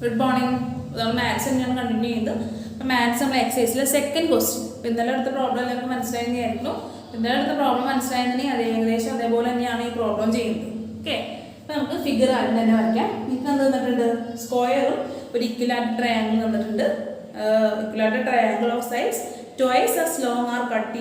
Good morning. നമ്മൾ maths തന്നെയാണ് continue ചെയ്യുന്നത്. അപ്പോൾ മാത്സ് നമ്മൾ എക്സസൈസിലെ സെക്കൻഡ് ക്വസ്റ്റ്യൻ. അപ്പോൾ ഇന്നലെ അടുത്ത പ്രോബ്ലം എല്ലാവർക്കും മനസ്സിലായെന്നായിരുന്നു. ഇന്നലെ അടുത്ത പ്രോബ്ലം മനസ്സിലായെന്നുണ്ടെങ്കിൽ അത് ഏകദേശം അതേപോലെ തന്നെയാണ് ഈ പ്രോബ്ലം ചെയ്യുന്നത്. ഓക്കെ, അപ്പോൾ നമുക്ക് ഫിഗർ ആദ്യം തന്നെ വരയ്ക്കാം. നിങ്ങൾക്ക് എന്ത് തന്നിട്ടുണ്ട്? സ്ക്വയറും ഒരു ഇക്വലാറ്റർ ട്രയാങ്കിൾ തന്നിട്ടുണ്ട്. ഇക്വലാറ്റർ triangle of sides twice as long are cut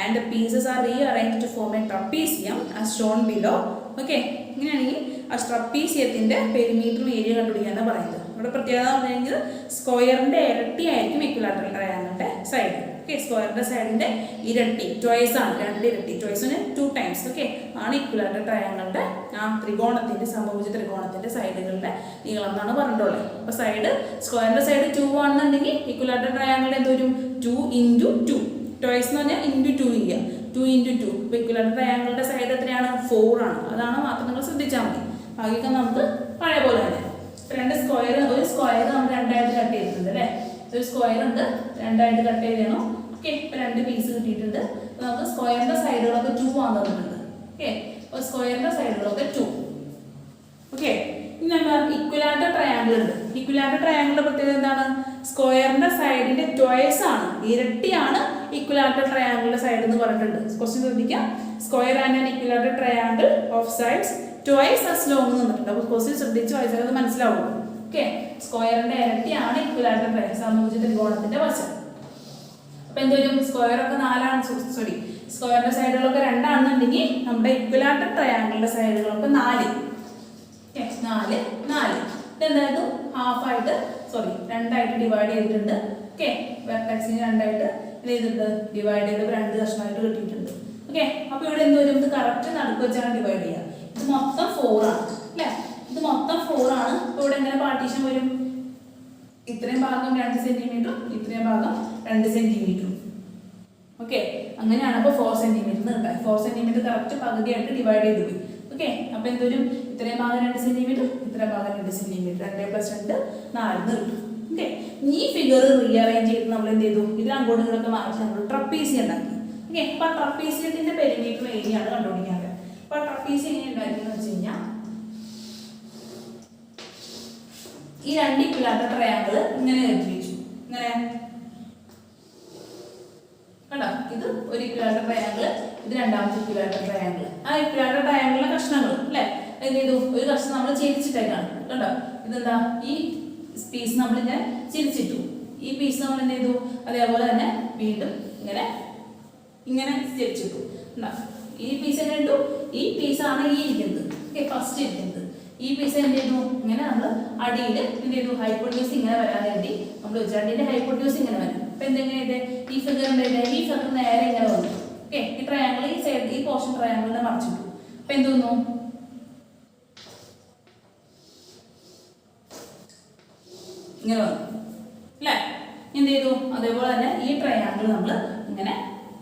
and the pieces are rearranged to form a trapezium as shown below. Okay, ഇങ്ങനെയാണെങ്കിൽ ആ ട്രപ്പീസിയത്തിൻ്റെ പെരിമീറ്ററും ഏരിയ കണ്ടുപിടിക്കാനാണ് പറയുന്നത്. ഇവിടെ പ്രത്യേകത എന്ന് പറഞ്ഞു കഴിഞ്ഞാൽ സ്ക്വയറിൻ്റെ ഇരട്ടി ആയിരിക്കും ഇക്വലാറ്ററൽ ട്രയാങ്കിളിൻ്റെ സൈഡ്. ഓക്കെ, സ്ക്വയറിൻ്റെ സൈഡിൻ്റെ ഇരട്ടി ട്വൈസ് ആണ്, രണ്ട് ഇരട്ടി, ട്വൈസിന് 2 times. ഓക്കെ, ആണ് ഇക്വലാറ്ററൽ ട്രയാങ്കിളിൻ്റെ ആ ത്രികോണത്തിൻ്റെ സമഭുജ ത്രികോണത്തിൻ്റെ സൈഡുകളുടെ നീളം എന്നാണ് പറഞ്ഞിട്ടുള്ളത്. അപ്പോൾ സൈഡ് സ്ക്വയറിൻ്റെ സൈഡ് 2 ആണെന്നുണ്ടെങ്കിൽ ഇക്വലാറ്ററൽ ട്രയാങ്കിളിൻ്റെ എന്തോരും 2 × 2. ട്വൈസ് എന്ന് പറഞ്ഞാൽ ഇൻറ്റു 2 ചെയ്യുക, 2 × 2. ഇപ്പോൾ ഇക്വലാറ്ററൽ ട്രയാങ്കിളിൻ്റെ സൈഡ് എത്രയാണ്? 4 ആണ്. അതാണ് മാത്രം നിങ്ങൾ ശ്രദ്ധിച്ചാൽ മതി. ബാക്കിയൊക്കെ നമുക്ക് പഴയ പോലെ തന്നെ. ഒരു സ്ക്വയർ നമ്മൾ രണ്ടായിട്ട് കട്ട് ചെയ്തിട്ടുണ്ട് അല്ലേ? ഒരു സ്ക്വയർ ഉണ്ട്, രണ്ടായിട്ട് കട്ട് ചെയ്യണം. ഓക്കെ, ഇപ്പോൾ 2 പീസ് കിട്ടിയിട്ടുണ്ട്. അപ്പോൾ നമുക്ക് സ്ക്വയറിൻ്റെ സൈഡുകളൊക്കെ 2 ആണെന്ന് തന്നിട്ടുണ്ട്. ഓക്കെ, അപ്പോൾ സ്ക്വയറിൻ്റെ സൈഡുകളൊക്കെ 2. ഓക്കെ, ഇനി നമ്മൾ ഇക്വലാറ്റർ ട്രയാങ്കിൾ ഉണ്ട്. ഇക്വലാറ്റർ ട്രയാങ്കിളിൻ്റെ പ്രത്യേകത എന്താണ്? സ്ക്വയറിൻ്റെ സൈഡിൻ്റെ ട്വൈസ് ആണ്, ഇരട്ടിയാണ് ഇക്വലാറ്റർ ട്രയാങ്കിളിൻ്റെ സൈഡ് എന്ന് പറഞ്ഞിട്ടുണ്ട്. ക്വസ്റ്റ്യൻ ശ്രദ്ധിക്കാം. Square and an ഇക്വലാറ്റർ triangle of sides twice as long എന്ന് തന്നിട്ടുണ്ട്. അപ്പോൾ ക്വസ്റ്റ്യൻ ശ്രദ്ധിച്ച് വായിച്ചാൽ അത് മനസ്സിലാവും. ഓക്കെ, സ്ക്വയറിൻ്റെ ഇരട്ടിയാണ് ഇക്വലാറ്റർ ട്രയാങ്കിൾ, സമഭുജ ത്രികോണത്തിൻ്റെ വശം. അപ്പോൾ എന്തുവരും? സ്ക്വയറൊക്കെ 4 സോറി സ്ക്വയറിൻ്റെ സൈഡുകളൊക്കെ 2 ആണെന്നുണ്ടെങ്കിൽ നമ്മുടെ ഇക്വലാറ്റർ ട്രയാങ്കിളിൻ്റെ സൈഡുകളൊക്കെ 4. ഓക്കെ, 4 4. ഇതെന്തായിരുന്നു? ഹാഫായിട്ട് രണ്ടായിട്ട് ഡിവൈഡ് ചെയ്തിട്ടുണ്ട്. ഓക്കെ, വെർട്ടെക്സിന് രണ്ടായിട്ട് ചെയ്തിട്ടുണ്ട്, ഡിവൈഡ് ചെയ്ത് 2 കഷ്ണമായിട്ട് കിട്ടിയിട്ടുണ്ട്. ഓക്കെ, അപ്പോൾ ഇവിടെ എന്തുവരും? ഇത് കറക്റ്റ് നടുക്ക് വെച്ചാണ് ഡിവൈഡ് ചെയ്യുക. ഇത് മൊത്തം 4 ആണ് അല്ലേ? ഇത് മൊത്തം 4 ആണ്. ഇപ്പോൾ ഇവിടെ എങ്ങനെ പാർട്ടീഷൻ വരും? ഇത്രയും ഭാഗം 2 സെന്റിമീറ്ററും ഇത്രയും ഭാഗം 2 സെന്റിമീറ്ററും. ഓക്കെ, അങ്ങനെയാണ് അപ്പോൾ 4 സെന്റിമീറ്റർ കിട്ടുക. 4 സെന്റിമീറ്റർ കറക്റ്റ് പകുതിയായിട്ട് ഡിവൈഡ് ചെയ്ത് പോയി. ഓക്കെ, അപ്പോൾ എന്തൊരു ഇത്രയും ഭാഗം 2 സെന്റിമീറ്റർ, ഇത്രയും ഭാഗം 2 സെന്റിമീറ്റർ, 2 + 2 4 കിട്ടും. ഓക്കെ, ഈ ഫിഗർ റീഅറേഞ്ച് ചെയ്ത് നമ്മൾ എന്ത് ചെയ്തു? ഇതിൽ അങ്ങോട്ടും ഇങ്ങോട്ടൊക്കെ മാറ്റി നമ്മൾ ട്രപ്പീസിയം ഉണ്ടാക്കി. ഓക്കെ, അപ്പോൾ ട്രപ്പീസിയത്തിൻ്റെ പെരിമീറ്റർ ഏരിയ ആണ് കണ്ടുപിടിക്കാറ്. അപ്പോൾ ട്രപ്പീസിയം എങ്ങനെ ഉണ്ടാക്കിയെന്ന് വെച്ച് കഴിഞ്ഞാൽ ഈ 2 ഇക്വലാറ്റർ ട്രയാങ്കിൾ ഇങ്ങനെ വെച്ചു. ഇങ്ങനെ കണ്ടോ? ഇത് ഒരു ഇക്വലാറ്റർ ട്രയാങ്കിൾ, ഇത് രണ്ടാമത്തെ ഇക്വലാറ്റർ ട്രയാങ്കിൾ. ആ ഇക്വലാറ്റർ ട്രയാങ്കിളിലെ കഷ്ണങ്ങൾ അല്ലേ എന്ത് ചെയ്തു? ഒരു കഷ്ണം നമ്മൾ ചിരിച്ചിട്ടേക്കാണ്. കണ്ടോ? ഇതെന്താ? ഈ പീസ് നമ്മളിങ്ങനെ ചിരിച്ചിട്ടു. ഈ പീസ് നമ്മൾ എന്ത് ചെയ്തു? അതേപോലെ തന്നെ വീണ്ടും ഇങ്ങനെ ചിരിച്ചിട്ടു. ഈ പീസ് എങ്ങനെ ഇട്ടു? ഈ പീസാണ് ഈ ഇരിക്കുന്നത്. ഓക്കെ, ഫസ്റ്റ് ഇരിക്കുന്നത്. ഈ പീസ് എന്ത് ചെയ്തു? ഇങ്ങനെ നമ്മൾ അടിയിൽ എന്ത് ചെയ്തു? ഹൈപ്പോട്യൂസ് ഇങ്ങനെ വരാൻ വേണ്ടി നമ്മൾ വെച്ചു. അടിയുടെ ഹൈപ്പോട്യൂസ് ഇങ്ങനെ വരും. അപ്പം എന്തെങ്ങനെ ഈ ഫിഗർ ഉണ്ടായിട്ട് ഈ ഫിഗർ നേരെ ഇങ്ങനെ വന്നു. ഓക്കെ, ഈ ട്രയാങ്കിൾ ഈ സൈഡ് ഈ പോർഷൻ ട്രയാങ്കിളിനെ മറിച്ചിട്ടു. അപ്പം എന്ത് തോന്നുന്നു? ഇങ്ങനെ വന്നു അല്ലേ? എന്ത് ചെയ്തു? അതേപോലെ തന്നെ ഈ ട്രയാങ്കിൾ നമ്മൾ ഇങ്ങനെ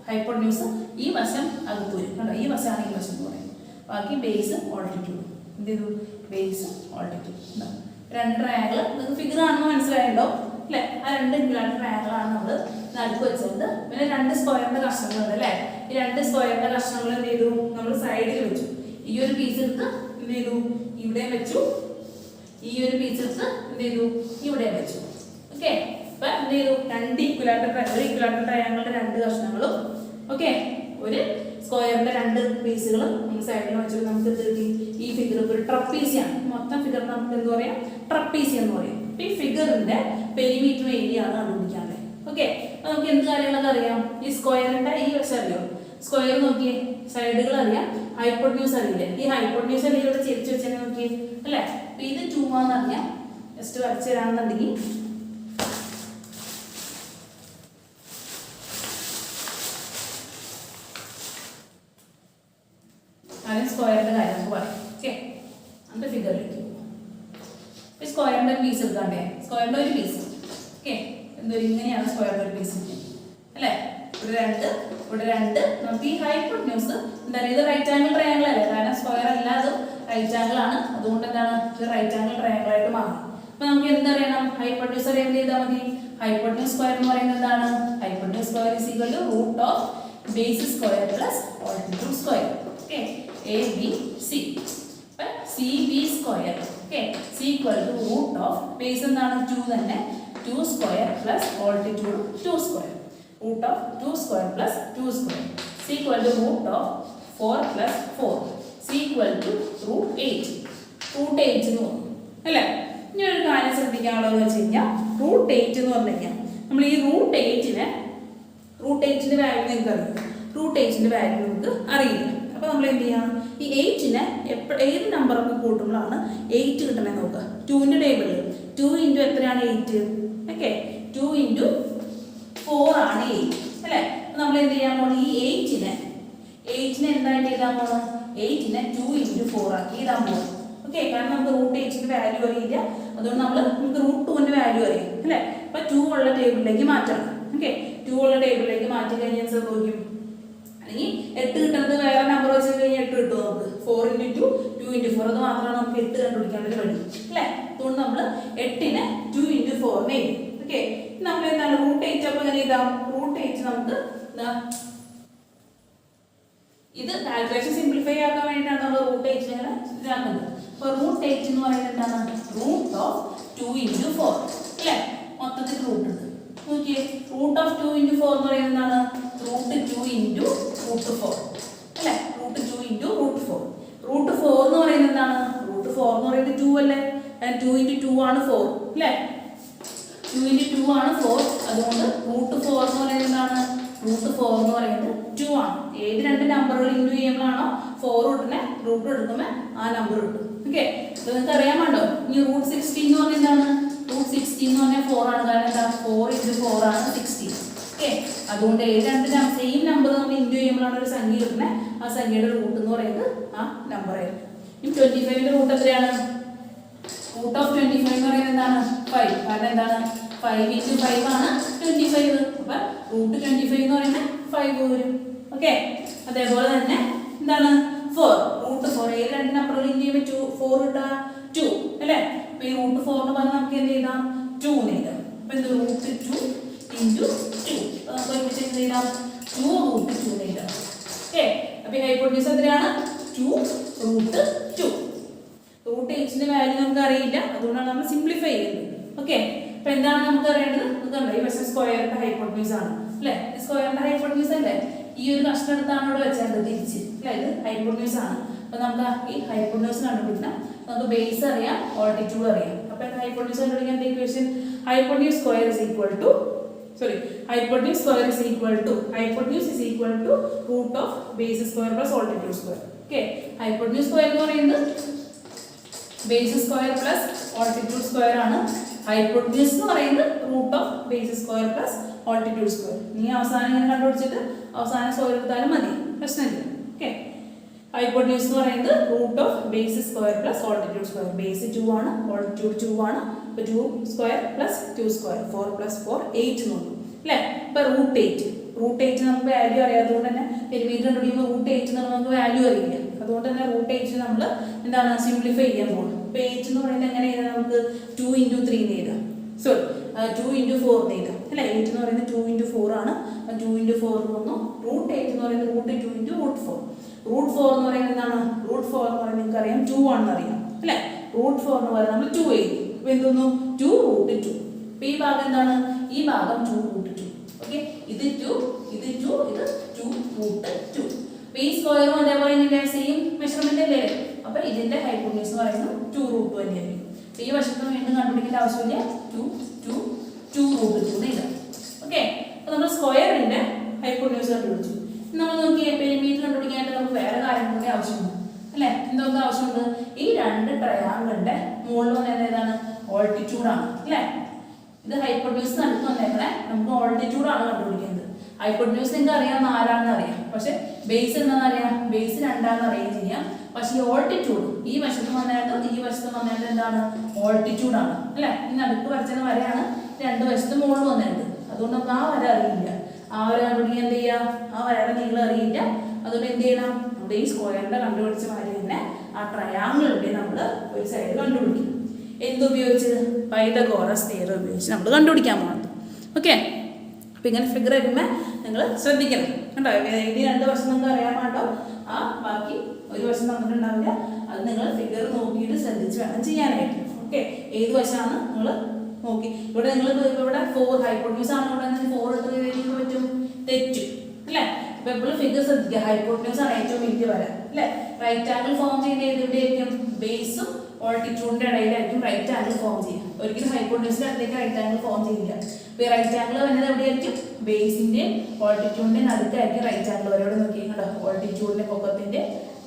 ഹൈപ്പോട്യൂസ് ഈ വശം അകത്ത് വരും. കണ്ടോ? ഈ വശമാണ് ഈ വശം എന്ന് പറയുന്നത്. ബാക്കി ബേസ് ഓൾട്ടിറ്റ്യൂഡ്. എന്ത് ചെയ്തു? Base altitude. 2 ട്രയാങ്കിൾ നിങ്ങൾക്ക് ഫിഗർ ആണെന്ന് മനസ്സിലായല്ലോ അല്ലേ? ആ 2 ഇക്വലാറ്റർ ട്രയാങ്കിളാണ് നമ്മൾ നടുക്ക് വെച്ചത്. പിന്നെ 2 സ്ക്വയറിൻ്റെ കഷ്ണങ്ങളുണ്ട് അല്ലേ? ഈ 2 സ്ക്വയറിൻ്റെ കഷ്ണങ്ങൾ എന്ത് ചെയ്തു? നമ്മൾ സൈഡിൽ വെച്ചു. ഈ ഒരു പീസ് എടുത്ത് എന്ത് ചെയ്തു? ഇവിടെ വെച്ചു. ഈ ഒരു പീസ് എടുത്ത് എന്ത് ചെയ്തു? ഇവിടെ വെച്ചു. ഓക്കെ, അപ്പം എന്ത് ചെയ്തു? 2 ഇക്വലാറ്റർ ട്രയാങ്കിളിൻ്റെ 2 കഷ്ണങ്ങളും ഓക്കെ ഒരു സ്ക്വയറിൻ്റെ 2 പീസുകളും നമ്മൾ സൈഡിൽ വെച്ചിട്ട് നമുക്ക് എന്ത് കിട്ടി? ഈ ഫിഗർ ഒരു ട്രപ്പീസിയാണ്. മൊത്തം ഫിഗർ നമുക്ക് എന്ത് പറയാം? ട്രപ്പീസിയം എന്ന് പറയും. അപ്പം ഈ ഫിഗറിൻ്റെ പെരിമീറ്റർ ഏരിയ ആണ് കണ്ടുപിടിക്കാറുള്ളത്. ഓക്കെ, അപ്പോൾ നമുക്ക് എന്ത് കാര്യങ്ങളൊക്കെ അറിയാം? ഈ സ്ക്വയറിൻ്റെ ഈ വശം അറിയോ? സ്ക്വയർ നോക്കിയേ, സൈഡുകൾ അറിയാം, ഹൈപ്പോട്യൂസ് അറിയില്ലേ? ഈ ഹൈപ്പോട്യൂസ് അല്ലെങ്കിൽ ഇവിടെ ചിരിച്ചു വെച്ചാൽ നോക്കിയേ അല്ലേ? അപ്പം ഇത് 2 ആണെന്നറിയാം. ജസ്റ്റ് വരച്ച് തരാമെന്നുണ്ടെങ്കിൽ സ്ക്വയറിന്റെ കാര്യം നമുക്ക് പറയാം. ഓക്കെ, അതിന്റെ ഫിഗറിലേക്ക് ഈ സ്ക്വയറിന്റെ പീസ് എടുക്കാണ്ടേ? സ്ക്വയറിന്റെ ഒരു പീസ്. ഓക്കെ, എന്തൊരു ഇങ്ങനെയാണ് സ്ക്വയറിന്റെ ഒരു പീസ് അല്ലേ? ഇവിടെ 2 നമുക്ക് ഈ ഹൈപ്പോട്യൂസ് എന്താ പറയുക? ഇത് റൈറ്റ് ആംഗിൾ ട്രയാങ്കിൾ അല്ലേ? കാരണം സ്ക്വയർ അല്ലാതെ റൈറ്റ് ആംഗിൾ ആണ്. അതുകൊണ്ട് എന്താണ് ഇത് റൈറ്റ് ആംഗിൾ ട്രയാങ്കിൾ ആയിട്ട് മാറും. അപ്പൊ നമുക്ക് എന്തറിയണം? ഹൈപ്പോട്യൂസ് അറിയാൻ ചെയ്താൽ മതി. ഹൈപ്പോട്യൂസ് സ്ക്വയർ എന്ന് പറയുന്നത് എന്താണ്? Hypotenuse square is equal to root of base square plus altitude square. Okay, ABC. CB square. Okay, CB equal to root of base എന്താണ് 2 തന്നെ 2 square plus altitude 2 square root of 2 square plus 2 square equal to root of 4 plus 4 equal to root 8 root 8 എന്ന് പറഞ്ഞു അല്ലേ. ഇനി ഒരു കാര്യം ശ്രദ്ധിക്കാനുള്ളതെന്ന് വെച്ച് കഴിഞ്ഞാൽ റൂട്ട് 8 എന്ന് പറഞ്ഞു കഴിഞ്ഞാൽ നമ്മൾ ഈ റൂട്ട് 8ന്റെ വാല്യൂ നിങ്ങൾക്ക് അറിയാം. റൂട്ട് 8ന്റെ വാല്യൂ നമുക്ക് അറിയില്ല. അപ്പോൾ നമ്മൾ എന്ത് ചെയ്യാം, ഈ 8നെ ഏത് നമ്പറൊക്കെ കൂട്ടുമ്പോഴാണ് 8 കിട്ടണേ നോക്കുക. 2ന്റെ ടേബിളിൽ 2 ഇൻറ്റു എത്രയാണ് 8 ഓക്കെ 2 ഇൻറ്റു 4 ആണ് 8 അല്ലേ. അപ്പോൾ നമ്മൾ എന്ത് ചെയ്യാൻ പോകണം, ഈ 8നെ എന്തായിട്ട് എഴുതാൻ പോകണം, 8നെ 2 ഇൻറ്റു 4 ആക്കി എഴുതാൻ പോകണം ഓക്കെ. കാരണം നമുക്ക് റൂട്ട് 8ന്റെ വാല്യൂ അറിയില്ല, അതുകൊണ്ട് നമുക്ക് റൂട്ട് 2ന്റെ വാല്യൂ അറിയാം അല്ലേ. അപ്പോൾ 2 ഉള്ള ടേബിളിലേക്ക് മാറ്റണം ഓക്കെ. 2 ഉള്ള ടേബിളിലേക്ക് മാറ്റി കഴിഞ്ഞാൽ സംഭവിക്കും, അല്ലെങ്കിൽ 8 കിട്ടുന്നത് വേറെ നമ്പർ വെച്ച് കഴിഞ്ഞാൽ 8 കിട്ടും നമുക്ക്. 4 ഇൻറ്റു 2 ഇൻറ്റു 4 അത് മാത്രമാണ് നമുക്ക് 8 കണ്ടുപിടിക്കാനുള്ള വഴി അല്ലേ. അതുകൊണ്ട് നമ്മൾ 8നെ 2 ഇൻറ്റു 4 എഴുതി ഓക്കെ. നമ്മൾ എന്താണ് റൂട്ട് 8 അപ്പോൾ എങ്ങനെ എഴുതാം, റൂട്ട് 8 നമുക്ക് ഇത് കാൽക്കുലേഷൻ സിംപ്ലിഫൈ ആക്കാൻ വേണ്ടിയിട്ടാണ് നമ്മൾ റൂട്ട് 8 ഇങ്ങനെ ഇതാക്കുന്നത്. അപ്പോൾ റൂട്ട് 8 എന്ന് പറയുന്നത് എന്താണ്, റൂട്ട് ഓഫ് 2 ഇൻറ്റു 4 അല്ലേ. മൊത്തത്തിൽ റൂട്ട് ഉണ്ട് നോക്കിയേ. റൂട്ട് ഓഫ് 2 ഇൻറ്റു 4 എന്ന് പറയുന്നത് എന്താണ്, റൂട്ട് 2 ഇൻറ്റു റൂട്ട് 4 അല്ലേ. Root 2 into root 4. റൂട്ട് 4 എന്ന് പറയുന്നത് എന്താണ്, റൂട്ട് 4 എന്ന് പറയുന്നത് 2 അല്ലേ. 2 ഇൻറ്റു 2 ആണ് 4 അല്ലേ. 2 ഇൻറ്റു 2 ആണ് 4. അതുകൊണ്ട് റൂട്ട് 4 എന്ന് പറയുന്നത് എന്താണ്, റൂട്ട് 4 എന്ന് പറയുന്നത് 2 ആണ്. ഏത് രണ്ട് നമ്പറുകൾ ഇൻറ്റു ചെയ്യുമ്പോഴാണോ 4 കിട്ടുന്നത്, റൂട്ട് എടുക്കുമ്പോൾ ആ നമ്പർ കിട്ടും ഓക്കെ. ഇത് നിങ്ങൾക്ക് അറിയാൻ വേണ്ടോ. ഇനി റൂട്ട് 16 എന്ന് പറഞ്ഞാൽ എന്താണ്, റൂട്ട് 16 എന്ന് പറഞ്ഞാൽ 4 ആണ്. കാരണം എന്താ 4 ഇൻറ്റു 4 ആണ് 16 ഓക്കെ. അതുകൊണ്ട് ഏത് രണ്ട് സെയിം നമ്പർ നമ്മൾ ഇൻറ്റു ചെയ്യുമ്പോഴാണ് ഒരു സംഖ്യ കിട്ടുന്നത്, ആ സംഖ്യയുടെ റൂട്ട് എന്ന് പറയുന്നത് ആ നമ്പർ ആയിരിക്കും. ഇനി 25ന്റെ റൂട്ട് എത്രയാണ്, റൂട്ട് ഓഫ് 25 എന്ന് പറയുന്നത് എന്താണ് 5. കാരണം എന്താണ് 5 ഇൻറ്റു 5 ആണ് 25. അപ്പം റൂട്ട് 25 എന്ന് പറയുന്നത് 5 വരും ഓക്കെ. അതേപോലെ തന്നെ എന്താണ് 4 റൂട്ട് 4 ഏത് രണ്ട് നമ്പറുകൾ ഇൻറ്റു ചെയ്യുമ്പോൾ 4 കിട്ടുക 2 അല്ലേ. അപ്പോൾ ഈ റൂട്ട് 4 എന്ന് പറഞ്ഞാൽ നമുക്ക് എന്ത് ചെയ്താം 2 എന്ന് എഴുതാം. അപ്പോൾ എന്ത് റൂട്ട് 2 ഇൻറ്റു 2 നമുക്ക് ഒരുമിച്ച് എന്ത് ചെയ്താം 2 റൂട്ട് 2 എന്ന് എഴുതാം ഓക്കെ. അപ്പോൾ ഈ ഹൈപ്പോട്ടനൂസ് എത്രയാണ് 2 റൂട്ട് 2. റൂട്ട് 8ന്റെ വാല്യൂ നമുക്ക് അറിയില്ല, അതുകൊണ്ടാണ് നമ്മൾ സിംപ്ലിഫൈ ചെയ്യുന്നത് ഓക്കെ. അപ്പോൾ എന്താണ് നമുക്ക് അറിയേണ്ടത്, നമുക്ക് ഈ വശം സ്ക്വയറിന്റെ ഹൈപ്പോട്ടനൂസ് ആണ് അല്ലേ. ഈ സ്ക്വയറിന്റെ ഹൈപ്പോട്ടനൂസ് അല്ലേ, ഈ ഒരു കഷ്ണം എടുത്താണ് ഇവിടെ വെച്ചത് തിരിച്ച് അല്ലേ. ഇത് ഹൈപ്പോട്ടനൂസ് ആണ്. അപ്പോൾ നമുക്ക് ഈ ഹൈപ്പോട്ടനൂസ് കണ്ടുപിടിക്കണം. നമുക്ക് ബേസ് അറിയാം, ഓൾട്ടിറ്റ്യൂഡ് അറിയാം. അപ്പോൾ ഹൈപ്പോട്ടനൂസ് കണ്ടുപിടിക്കാൻ equation hypotenuse square is equal to hypotenuse is equal to root of base square plus altitude square. Okay, hypotenuse square എന്ന് പറയുന്നത് base square plus altitude square ആണ്. hypotenuse എന്ന് പറയുന്നത് root of base square plus altitude square. നീ അവസാനം ഇങ്ങനെ കണ്ടുപിടിച്ചിട്ട് അവസാനം സ്ക്വയർ എടുത്താലും മതി, പ്രശ്നമില്ല. ഓക്കെ, hypotenuse എന്ന് പറയുന്നത് root of base square plus altitude square. base 2 ആണ്, altitude 2 ആണ്. അപ്പോൾ 2 square plus 2 square 4 plus 4 8 എന്ന് പറഞ്ഞു അല്ലേ. അപ്പോൾ റൂട്ട് 8 നമുക്ക് വാല്യൂ അറിയാത്തതുകൊണ്ട് തന്നെ പെരിമീറ്റർ കണ്ടുപിടിക്കുമ്പോൾ റൂട്ട് 8 എന്ന് നമുക്ക് വാല്യൂ അറിയില്ല. അതുകൊണ്ട് തന്നെ റൂട്ട് 8 നമ്മൾ എന്താണ് സിംപ്ലിഫൈ ചെയ്യാൻ പോകുന്നത്. അപ്പോൾ 8 എന്ന് പറയുന്നത് എങ്ങനെ എഴുതാം, നമുക്ക് 2 into 3 എന്ന് എഴുതാം, സോറി 2 into 4 എന്ന് എഴുതാം അല്ലേ. 8 എന്ന് പറയുന്നത് 2 into 4 ആണ്. 2 into 4 എന്ന് പറഞ്ഞു. റൂട്ട് 8 എന്ന് പറയുന്നത് റൂട്ട് 2 into റൂട്ട് 4. റൂട്ട് 4 എന്ന് പറയുന്നത് എന്താണ്, റൂട്ട് 4 എന്ന് പറയുന്നത് നിങ്ങൾക്ക് അറിയാം 2 ആണെന്ന് അറിയാം അല്ലേ. റൂട്ട് 4 എന്ന് പറയുന്നത് നമ്മൾ 2 എഴുതി. അപ്പോൾ എന്തോന്നു 2 റൂട്ട് 2. അപ്പോൾ ഈ ഭാഗം എന്താണ്, ഈ ഭാഗം 2 റൂട്ട് 2. ഓക്കെ, ഇത് 2 ഇത് 2 ഇത് 2 റൂട്ട് 2. അപ്പോൾ ഈ സ്ക്വയറും അതേപോലെ തന്നെ സെയിം മെഷർമെന്റ് അല്ലേ. അപ്പോൾ ഇതിന്റെ ഹൈപ്പോട്ടനൂസ് എന്ന് പറയുന്നത് 2 റൂട്ട് 2 തന്നെയായിരിക്കും. അപ്പോൾ ഈ വശത്ത് വീണ്ടും കണ്ടുപിടിക്കേണ്ട ആവശ്യമില്ല, 2 റൂട്ട് 2 എഴുതാം. ഓക്കെ, അപ്പോൾ നമ്മൾ സ്ക്വയറിന്റെ ഹൈപ്പോട്ടനൂസ് കണ്ടുപിടിച്ചു. നമ്മൾ നോക്കിയേ പെരിമീറ്റർ കണ്ടുപിടിക്കാനായിട്ട് നമുക്ക് വേറെ കാര്യങ്ങളുടെ ആവശ്യമുണ്ട് അല്ലേ. എന്തൊക്കെ ആവശ്യമുണ്ട്, ഈ രണ്ട് ട്രയാങ്കിളിന്റെ മുകളിൽ വന്നത് ഏതാണ്, ഓൾട്ടിറ്റ്യൂഡ് ആണ് അല്ലേ. ഇത് ഹൈപ്പോട്ടനൂസ് നടുക്ക് വന്നേക്കണേ, നമുക്ക് ഓൾട്ടിറ്റ്യൂഡ് ആണ് കണ്ടുപിടിക്കുന്നത്. ഹൈപ്പോട്ടനൂസ് നിങ്ങൾക്ക് അറിയാം 4 ആണെന്ന് അറിയാം, പക്ഷെ ബേസ് എന്താണെന്ന് അറിയാം, ബേസ് 2 ആണെന്ന് അറിയുകയും ചെയ്യാം. പക്ഷെ ഈ ഓൾട്ടിറ്റ്യൂഡ് ഈ വശത്ത് വന്നായിട്ട് ഈ വശത്ത് വന്നായിട്ട് എന്താണ്, ഓൾട്ടിറ്റ്യൂഡ് ആണ് അല്ലേ. ഈ നടുക്ക് വരച്ചത് വരെയാണ് രണ്ട് വശത്ത് മുകളിൽ വന്നിട്ടുണ്ട്. അതുകൊണ്ട് നമുക്ക് ആ വര അറിയില്ല. ആ വര കണ്ടുപിടിക്കാൻ എന്ത് ചെയ്യാം, ആ വരയുടെ നീളം അറിയില്ല. അതുകൊണ്ട് എന്ത് ചെയ്യണം, നമ്മുടെ ഈ സ്ക്വയറിന്റെ കണ്ടുപിടിച്ച മാതിരി തന്നെ ആ ട്രയാങ്കിളിന്റെ നമ്മൾ ഒരു സൈഡ് കണ്ടുപിടിക്കും. എന്തുപയോഗിച്ച്, പൈതഗോറസ് തിയറം ഉപയോഗിച്ച് നമ്മൾ കണ്ടുപിടിക്കാൻ പോകുന്നത്. ഓക്കെ, അപ്പം ഇങ്ങനെ ഫിഗർ വരുമ്പോൾ നിങ്ങൾ ശ്രദ്ധിക്കണം കേട്ടോ. ഈ രണ്ട് വശം നമുക്ക് അറിയാൻ പാട്ടോ, ആ ബാക്കി ഒരു വശം നമുക്കുണ്ടാവില്ല. അത് നിങ്ങൾ ഫിഗർ നോക്കിയിട്ട് ശ്രദ്ധിച്ച് വേണം ചെയ്യാനായിട്ട്. ഓക്കെ, ഏത് വശമാണ് നിങ്ങൾ നോക്കി. ഇവിടെ നിങ്ങൾ ഇവിടെ 4 ഹൈപ്പോട്ടന്യൂസ് ആണ്, ഇവിടെ 4 ഇട്ട് കഴിഞ്ഞാൽ പറ്റും തെറ്റും അല്ലേ. അപ്പോൾ എപ്പോഴും ഫിഗർ ശ്രദ്ധിക്കുക. ഹൈപ്പോട്ടന്യൂസ് ആണ് ഏറ്റവും വലിയ വര അല്ലേ. റൈറ്റ് ആംഗിൾ ഫോം ചെയ്യുന്നത് എവിടെയായിരിക്കും? ബേസും ഓൾട്ടിറ്റ്യൂഡിന്റെ ഇടയിലായിരിക്കും റൈറ്റ് ആംഗിൾ ഫോം ചെയ്യുക. ഒരിക്കലും ഹൈപ്പോട്ടന്യൂസിന്റെ അടുത്തേക്ക് റൈറ്റ് ആംഗിൾ ഫോം ചെയ്യില്ല. അപ്പോൾ ഈ റൈറ്റ് ആംഗിൾ വരുന്നത് എവിടെയായിരിക്കും? ബേസിന്റെ ഓൾട്ടിറ്റ്യൂഡിന്റെ നടുക്കായിരിക്കും റൈറ്റ് ആംഗിൾ വര. ഇവിടെ നോക്കിയാൽ കേട്ടോ, ഓൾട്ടിറ്റ്യൂഡിന്റെ പൊക്കത്തിന്റെ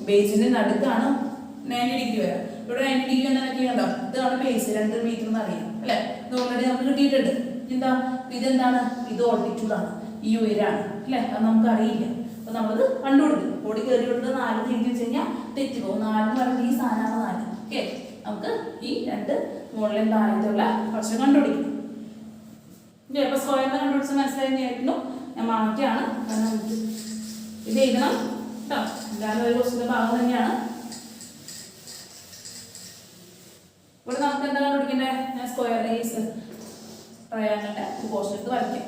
ബേസിന്റെ നടുക്കാണ് 90 ഡിഗ്രി വര. ഇവിടെ 90 ഡിഗ്രി എന്താ കണ്ടോ, ഇതാണ് ബേസ് 2 മീറ്റർ എന്ന് അറിയാം അല്ലെ. ഇത് ഓൾറെഡി നമുക്ക് കിട്ടിയിട്ടുണ്ട്. എന്താ ഇതെന്താണ്? ഇത് ഓൾട്ടിറ്റ്യൂഡാണ്, ഈ ഉയരാണ് അല്ലെ. അത് നമുക്ക് അറിയില്ല. അപ്പൊ നമ്മളത് കണ്ടുപിടിക്കും. ഓടി കയറി കൊടുത്ത് 4 എഴുതി വെച്ച് കഴിഞ്ഞാൽ തെറ്റിപ്പോകും. 4 എന്ന് പറയുന്നത് ഈ സാധനമാണ് 4. ഓക്കെ, നമുക്ക് ഈ 2 മുകളിലും താഴത്തുള്ള വശം കണ്ടുപിടിക്കും. അപ്പൊ സ്ക്വയറിനെ കണ്ടുപിടിച്ച് മനസ്സിലായിരുന്നു. ഞാൻ മാറ്റിയാണ്, കാരണം നമുക്ക് ഇത് എഴുതണം കേട്ടോ. എല്ലാവരും ഒരു ക്വസ്റ്റിന്റെ ഭാഗം തന്നെയാണ്. ഇവിടെ നമുക്ക് എന്താ കണ്ടുപിടിക്കേണ്ടത്? ഞാൻ സ്ക്വയറിന്റെ ഈ ട്രയാങ്കിളിന്റെ പോർഷൻ എടുത്ത് വരയ്ക്കാം.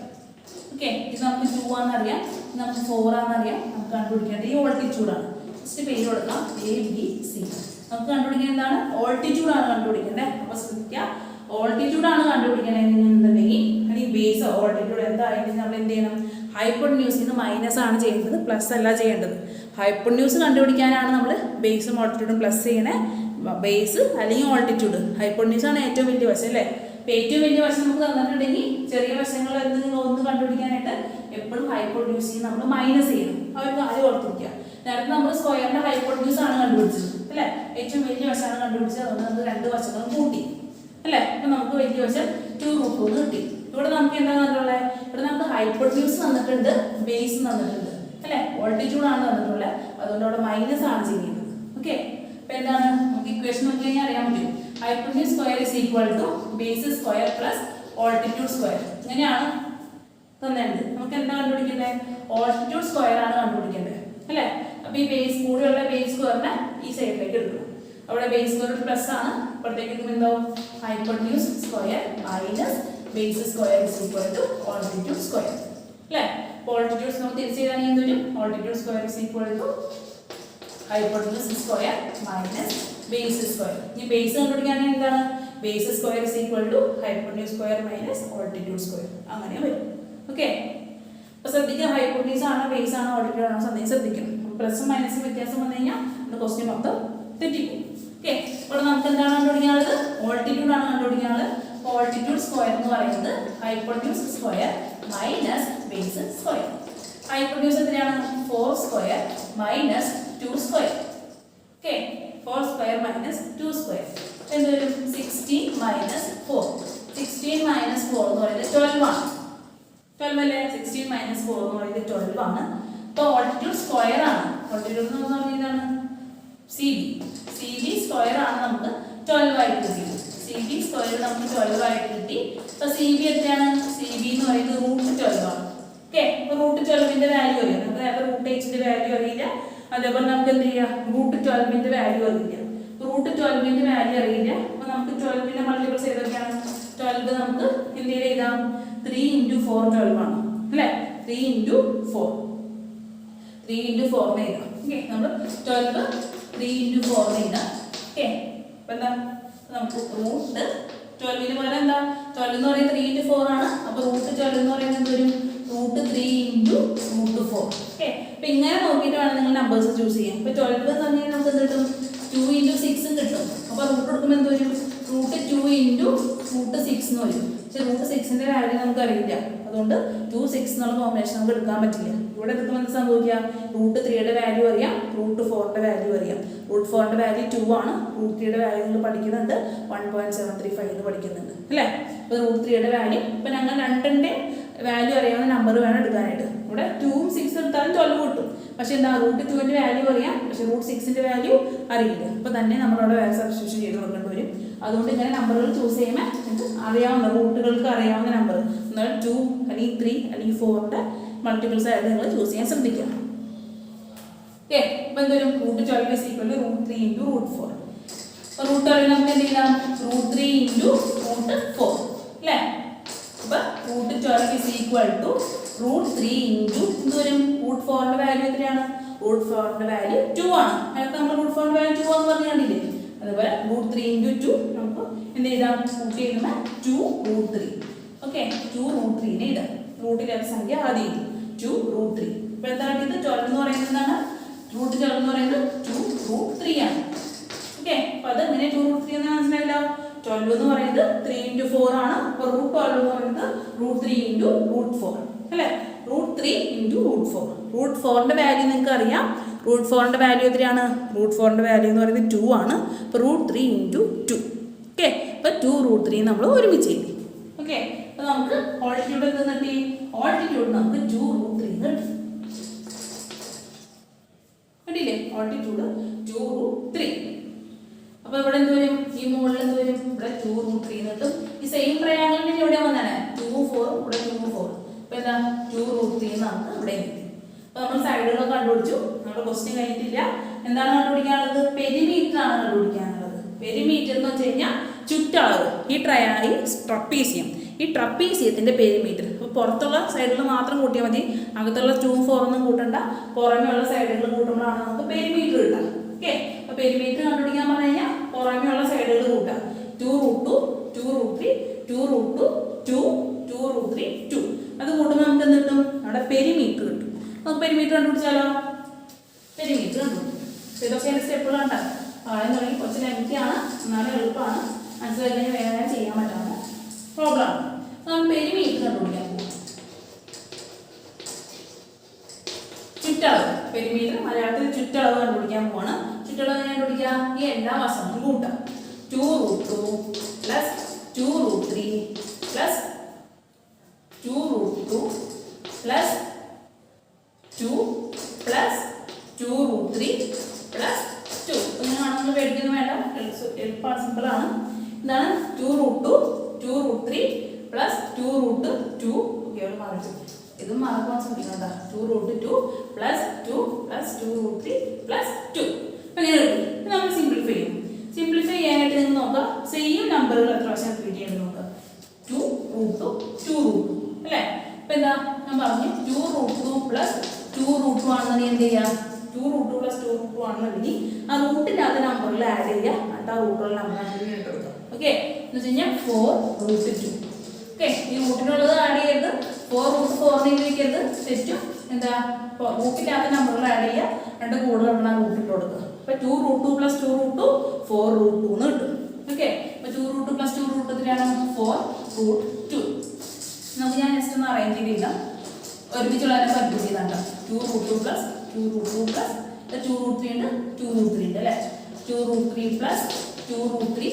ഓക്കെ, ഇത് നമുക്ക് 2 ആണെന്നറിയാം, നമുക്ക് 4 ആണെന്നറിയാം. നമുക്ക് കണ്ടുപിടിക്കേണ്ടത് ഈ ഓൾട്ടിറ്റ്യൂഡാണ്. ഫസ്റ്റ് പേര് കൊടുക്കാം ABC. നമുക്ക് കണ്ടുപിടിക്കാൻ എന്താണ്? ഓൾട്ടിറ്റ്യൂഡാണ് കണ്ടുപിടിക്കേണ്ടത്. അപ്പോൾ ശ്രദ്ധിക്കുക, ഓൾട്ടിറ്റ്യൂഡാണ് കണ്ടുപിടിക്കണമെന്നുണ്ടെങ്കിൽ അല്ലെങ്കിൽ ബേസ് ഓൾട്ടിറ്റ്യൂഡ് എന്തായാലും നമ്മൾ എന്ത് ചെയ്യണം? ഹൈപ്പോട്ടന്യൂസിൽ നിന്ന് മൈനസ് ആണ് ചെയ്യേണ്ടത്, പ്ലസ് അല്ല ചെയ്യേണ്ടത്. ഹൈപ്പോട്ടന്യൂസ് കണ്ടുപിടിക്കാനാണ് നമ്മൾ ബേസും ഓൾട്ടിറ്റ്യൂഡും പ്ലസ് ചെയ്യണേ. ബേസ് അല്ലെങ്കിൽ ഓൾട്ടിറ്റ്യൂഡ്. ഹൈപ്പോട്ടന്യൂസ് ആണ് ഏറ്റവും വലിയ വശം അല്ലേ. അപ്പോൾ ഏറ്റവും വലിയ വശം നമുക്ക് തന്നിട്ടുണ്ടെങ്കിൽ ചെറിയ വശങ്ങൾ ഒന്ന് കണ്ടുപിടിക്കാനായിട്ട് എപ്പോഴും ഹൈപ്പോട്ടന്യൂസിൽ നമ്മൾ മൈനസ് ചെയ്യണം. ആ ഒരു കാര്യം ഓർത്തിരിക്കുക. നേരത്തെ നമ്മൾ സ്ക്വയറിന്റെ ഹൈപ്പോട്ടന്യൂസ് ആണ് കണ്ടുപിടിച്ചത് അല്ലേ. ഏറ്റവും വലിയ വശമാണ് കണ്ടുപിടിച്ചത്. അതുകൊണ്ട് നമുക്ക് 2 വശങ്ങളും കൂട്ടി അല്ലേ. അപ്പം നമുക്ക് വലിയ വശം 2√1 കിട്ടി. ഇവിടെ നമുക്ക് എന്താ തന്നിട്ടുള്ളത്? ഇവിടെ നമുക്ക് ഹൈപ്പോട്ടന്യൂസ് തന്നിട്ടുണ്ട്, ബേസ് തന്നിട്ടുണ്ട് അല്ലേ. ഓൾട്ടിറ്റ്യൂഡ് ആണ് തന്നിട്ടുള്ളത്. അതുകൊണ്ട് അവിടെ മൈനസ് ആണ് ചെയ്യുന്നത്. ഓക്കെ, അപ്പോൾ എന്താണ്? നമുക്ക് ഇക്വേഷൻ നോക്കി കഴിഞ്ഞാൽ അറിയാൻ പറ്റും. Hypotenuse square is equal to base square plus altitude square. ഇങ്ങനെയാണ് തന്നിട്ടുണ്ട്. നമുക്ക് എന്താ കണ്ടുപിടിക്കേണ്ടത്? ഓൾട്ടിറ്റ്യൂഡ് സ്ക്വയർ ആണ് കണ്ടുപിടിക്കേണ്ടത് അല്ലേ. അപ്പോൾ ഈ ബേസ് കൂടെയുള്ള ബേസ് സ്ക്വയറിനെ ഈ സൈഡിലേക്ക് എടുക്കണം. അവിടെ ബേസ് സ്ക്വയർ പ്ലസ് ആണ്, അപ്പോഴത്തേക്കും എന്താവും? Hypotenuse square minus base square is equal to altitude square അല്ലേ. അപ്പോൾ ഓൾട്ടിറ്റ്യൂഡ് നമുക്ക് തിരിച്ച് എഴുതാൻ എന്ത് വരും? Altitude square is equal to hypotenuse square minus base square. ഈ ബേസ് കണ്ടുപിടിക്കുകയാണെങ്കിൽ എന്താണ്? Base square is equal to hypotenuse square minus altitude square. അങ്ങനെ വരും. ഓക്കെ, അപ്പോൾ ശ്രദ്ധിക്കുക, ഹൈപ്പോട്ടന്യൂസ് ആണോ ബേസ് ആണോ ഓൾട്ടിറ്റ്യൂഡ് ആണോ ശ്രദ്ധിക്കണം. പ്ലസും മൈനസും വ്യത്യാസം വന്നു കഴിഞ്ഞാൽ നമ്മുടെ ക്വസ്റ്റ്യൻ മൊത്തം തെറ്റിക്കും. ഓക്കെ, ഇവിടെ നമുക്ക് എന്താണ് കണ്ടുപിടിക്കാനുള്ളത്? ഓൾട്ടിറ്റ്യൂഡ് ആണ് കണ്ടുപിടിക്കാനുള്ളത്. ഓൾട്ടിറ്റ്യൂഡ് സ്ക്വയർ എന്ന് പറയുന്നത് hypotenuse square minus base square. Hypotenuse എത്രയാണ്? 4 square minus 2 square. Okay, 4 square minus 2 square എന്ത് വരും? 16 മൈനസ് 4. 16 മൈനസ് 4 എന്ന് പറയുന്നത് 12 ആണ്. 12 അല്ലേ? 16 മൈനസ് 4 എന്ന് പറയുന്നത് 12 ആണ്. അപ്പോൾ ഓൾട്ടിറ്റ്യൂഡ് സ്ക്വയർ ആണ്. ഓൾട്ടിറ്റ്യൂഡ് എന്ന് പറഞ്ഞാൽ CB സ്ക്വയർ ആണ് നമുക്ക് 12 ആയിട്ട് കിട്ടിയത്. CB സ്ക്വയർ നമുക്ക് 12 ആയിട്ട് കിട്ടി. അപ്പോൾ CB എത്രയാണ്? CB എന്ന് പറയുന്നത് √12 ആണ്. ഓക്കെ, അപ്പോൾ √12ന്റെ വാല്യൂ അറിയാം. നമുക്ക് നേരത്തെ √8ന്റെ വാല്യൂ അറിയില്ല. അതേപോലെ നമുക്ക് എന്ത് ചെയ്യാം? √12ന്റെ വാല്യൂ അറിയില്ല. √12ന്റെ വാല്യൂ അറിയില്ല. അപ്പോൾ നമുക്ക് 12ന്റെ മൾട്ടിപ്പിൾസ് ഏതൊക്കെയാണ്? 12 നമുക്ക് എന്ത് എഴുതാം? 3 × 4 12 ആണ് അല്ലേ. 3 × 4 എന്ന് എഴുതാം. ഓക്കെ, നമ്മൾ 12 3 × 4 എന്ന് എഴുതാം. ഓക്കെ, അപ്പോൾ എന്താ? നമുക്ക് √12ന് പകരം എന്താ? 12 എന്ന് പറയുന്നത് 3 × 4 ആണ്. അപ്പോൾ √12 എന്ന് പറയുന്നത് എന്ത് വരും? √3 × √4. ഓക്കെ, അപ്പോൾ ഇങ്ങനെ നോക്കിയിട്ട് വേണം നിങ്ങൾ നമ്പേഴ്സ് ചൂസ് ചെയ്യാൻ. ഇപ്പോൾ 12 എന്ന് പറഞ്ഞാൽ നമുക്ക് എന്ത് കിട്ടും? 2 × 6 കിട്ടും. അപ്പോൾ റൂട്ട് എടുക്കുമ്പോൾ എന്ത് വരും? √2 × √6 എന്ന് വരും. പക്ഷേ √6ന്റെ വാല്യൂ നമുക്ക് അറിയില്ല. അതുകൊണ്ട് 2 6 എന്നുള്ള കോമ്പിനേഷൻ നമുക്ക് എടുക്കാൻ പറ്റില്ല. ഇവിടെ എടുക്കുമ്പോൾ എന്ത് സംഭവിക്കുക? √3യുടെ വാല്യൂ അറിയാം, √4ന്റെ വാല്യൂ അറിയാം. √4ന്റെ വാല്യൂ 2 ആണ്. √3യുടെ വാല്യൂ നിങ്ങൾ പഠിക്കുന്നുണ്ട് 1.735 എന്ന് പഠിക്കുന്നുണ്ട് അല്ലേ. അപ്പോൾ √3യുടെ വാല്യൂ ഇപ്പം ഞങ്ങൾ 2ന്റെ വാല്യൂ അറിയാവുന്ന നമ്പർ വേണം എടുക്കാനായിട്ട്. ഇവിടെ 2ഉം 6 എടുത്താലും 12 കിട്ടും. പക്ഷേ എന്താ? √2ന്റെ വാല്യൂ അറിയാം, പക്ഷേ √6ന്റെ വാല്യൂ അറിയില്ല. അപ്പോൾ തന്നെ നമ്മളവിടെ വാല്യൂ സബ്സ്റ്റിറ്റ്യൂഷൻ ചെയ്ത് കൊടുക്കേണ്ടി വരും. അതുകൊണ്ട് ഇങ്ങനെ നമ്പറുകൾ ചൂസ് ചെയ്യുമ്പോൾ നിങ്ങൾക്ക് അറിയാവുന്ന റൂട്ടുകൾക്ക് അറിയാവുന്ന നമ്പർ എന്നാൽ 2 അല്ലെങ്കിൽ 3 അല്ലെങ്കിൽ 4ന്റെ മൾട്ടിപ്പിൾസ് ആയിട്ട് നിങ്ങൾ ചൂസ് ചെയ്യാൻ ശ്രദ്ധിക്കുക. ഓക്കെ, അപ്പോൾ എന്തൊരു √12 = √3 × √4. അപ്പോൾ √12 നമുക്ക് എന്ത് ചെയ്യാം? √3 × √4 അല്ലേ. അപ്പോൾ √12 = √3 × എന്ത് വരും? √4ന്റെ വാല്യൂ എത്രയാണ്? √4ന്റെ വാല്യൂ 2 ആണ്. നേരത്തെ നമ്മൾ √4ന്റെ വാല്യൂ 2 ആണെന്ന് പറഞ്ഞു കണ്ടില്ലേ. അതുപോലെ √3 × 2 നമുക്ക് എന്ത് ചെയ്താൽ കൂട്ടി എഴുതുമ്പോൾ 2√3. ഓക്കെ, 2√3 ഇടാം. റൂട്ടിലെ സംഖ്യ ആദ്യം 2√3. ഇപ്പോൾ എന്താണ് ഇത്? 12 എന്ന് പറയുന്നത് എന്താണ്? √12 എന്ന് പറയുന്നത് 2√3 ആണ്. ഓക്കെ, അപ്പോൾ അത് എങ്ങനെ 2√3 എന്ന് മനസ്സിലായില്ല? 12 എന്ന് പറയുന്നത് 3 × 4 ആണ്. അപ്പോൾ √12 എന്ന് പറയുന്നത് √3 × √4 അല്ലേ? √3 × √4. √4ന്റെ വാല്യൂ നിങ്ങൾക്ക് അറിയാം. √4ന്റെ വാല്യൂ എത്രയാണ്? √4ന്റെ വാല്യൂ എന്ന് പറയുന്നത് 2 ആണ്. അപ്പോൾ √3 × 2. ഓക്കെ, അപ്പോൾ 2√3 നമ്മൾ ഒരുമിച്ച് എഴുതി. ഓക്കെ, അപ്പോൾ നമുക്ക് ഓൾട്ടിറ്റ്യൂഡ് എന്ത് കിട്ടി? ഓൾട്ടിറ്റ്യൂഡ് നമുക്ക് 2√3 കിട്ടി. കിട്ടിയില്ലേ? ഓൾട്ടിറ്റ്യൂഡ് 2√3. അപ്പോൾ ഇവിടെ എന്ത് വരും? ഈ മുകളിൽ എന്ത് വരും? ഇവിടെ 2√3 കിട്ടും. ഈ സെയിം ട്രയാങ്കിളിന് ഇവിടെ വന്നാണ് 2 4 ഇവിടെ 2 4. അപ്പോൾ എന്താ 2√3 നമുക്ക് ഇവിടെ കിട്ടി. അപ്പോൾ നമ്മൾ സൈഡുകളൊക്കെ കണ്ടുപിടിച്ചു. നമ്മുടെ ക്വസ്റ്റ്യൻ കഴിഞ്ഞിട്ടില്ല. എന്താണ് കണ്ടുപിടിക്കാനുള്ളത്? പെരിമീറ്റർ ആണ് കണ്ടുപിടിക്കാനുള്ളത്. പെരിമീറ്റർ എന്ന് വെച്ച് കഴിഞ്ഞാൽ ചുറ്റളവ്. ഈ ട്രപ്പീസിയം, ഈ ട്രപ്പീസിയത്തിന്റെ പെരിമീറ്റർ. അപ്പോൾ പുറത്തുള്ള സൈഡുകൾ മാത്രം കൂട്ടിയാൽ മതി. അകത്തുള്ള 2 4 ഒന്നും കൂട്ടണ്ട. പുറമെയുള്ള സൈഡുകൾ കൂട്ടുമ്പോഴാണ് നമുക്ക് പെരിമീറ്റർ കിട്ടുക. ഓക്കെ, അപ്പോൾ പെരിമീറ്റർ കണ്ടുപിടിക്കാൻ പറഞ്ഞു കഴിഞ്ഞാൽ പുറമെയുള്ള സൈഡുകൾ കൂട്ടാം. 2√2 2√3 2√2 2 2√3 2. അത് കൂട്ടുമ്പോൾ നമുക്ക് എന്ത് കിട്ടും? അവിടെ പെരിമീറ്റർ കിട്ടും. നമുക്ക് പെരിമീറ്റർ കണ്ടുപിടിച്ചാലോ? പെരിമീറ്റർ കണ്ടുപിടിക്കും. ഇതൊക്കെ എൻ്റെ സ്റ്റെപ്പുകൾ ഉണ്ടാകും. ആദ്യം തുടങ്ങി കുറച്ച് ലെങ്തിയാണ്, എന്നാലും എളുപ്പമാണ്. മനസ്സിലാക്കി കഴിഞ്ഞാൽ വേഗം ചെയ്യാൻ പറ്റാവുന്ന പ്രോബ്ലമാണ്. നമ്മൾ പെരിമീറ്റർ കണ്ടുപിടിക്കാൻ പോകും. ചുറ്റളവ്, പെരിമീറ്റർ മലയാളത്തിൽ ചുറ്റളവ് കണ്ടുപിടിക്കാൻ പോവാണ്. ചുറ്റളവ് കണ്ടുപിടിക്കുക. ഈ എല്ലാ വശങ്ങളും കൂട്ടാം. 2√2 + 2√3 + 2√2 + 2 + 2√3 + 2. ഇങ്ങനെയാണ് നമ്മൾ പേടിക്കൊന്നും വേണ്ട, എളുപ്പമാണ്, സിമ്പിളാണ്. എന്താണ് 2√2 2√3 + 2√2. ഓക്കെ, ഒരു മാറിച്ചു. ഇതും മാർക്കാൻ ശ്രദ്ധിക്കണ്ട. 2√2 + 2 + 2√3 + 2. അപ്പം ഇങ്ങനെ കിട്ടും. നമ്മൾ സിംപ്ലിഫൈ ചെയ്യും. സിംപ്ലിഫൈ ചെയ്യാനായിട്ട് നിങ്ങൾ നോക്കുക. സെയിം നമ്പറുകൾ എത്ര പ്രാവശ്യം റിപ്പീറ്റ് ചെയ്ത് നോക്കുക. 2√2 2√2 അല്ലേ? അപ്പം എന്താ ഞാൻ പറഞ്ഞു? 2√2 + 2√2 ആണെന്ന് എന്ത് ചെയ്യാം? 2√2 + 2√2 ആണെന്നുണ്ടെങ്കിൽ ആ റൂട്ടിനകത്ത് നമ്പറിൽ ആഡ് ചെയ്യുക. എന്നിട്ട് ആ റൂട്ടുള്ള നമ്പർ ഇട്ട് കൊടുക്കുക. ഓക്കെ, എന്ന് വെച്ച് കഴിഞ്ഞാൽ 4√2. ഓക്കെ, ഈ റൂട്ടിനുള്ളത് ആഡ് ചെയ്യരുത്. 4√4 വയ്ക്കരുത്, തെറ്റും. എന്താ റൂട്ടിനകത്ത് നമ്പറുകൾ ആഡ് ചെയ്യുക. രണ്ട് കൂടുതലുള്ള റൂട്ട് ഇട്ട് കൊടുക്കുക. അപ്പോൾ 2√2 + 2√2 4√2 എന്ന് കിട്ടും. ഓക്കെ, അപ്പോൾ 2√2 + 2√2 എത്രയാണ്? 4√2. നമുക്ക് ഞാൻ ജസ്റ്റ് ഒന്ന് അറേഞ്ച് ചെയ്തില്ല, ഒരുമിച്ചുള്ള കൺഫ്യൂസ് ചെയ്താണ്ട. 2√2 + 2√2 + 2√3 ഉണ്ട്, 2√3 ഉണ്ട് അല്ലേ? 2√3 + 2√3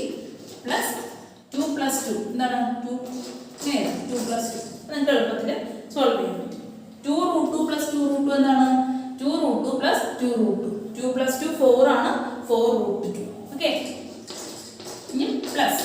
+ 2 + 2 എന്താണ്? 2 + 2. നിങ്ങൾക്ക് എളുപ്പത്തിൽ സോൾവ് ചെയ്യാൻ പറ്റും. 2√2 + 2√2 എന്താണ്? 2√2 + 2√2. 2 + 2 4 ആണ്. 4√2. ഓക്കെ, ഇനി പ്ലസ്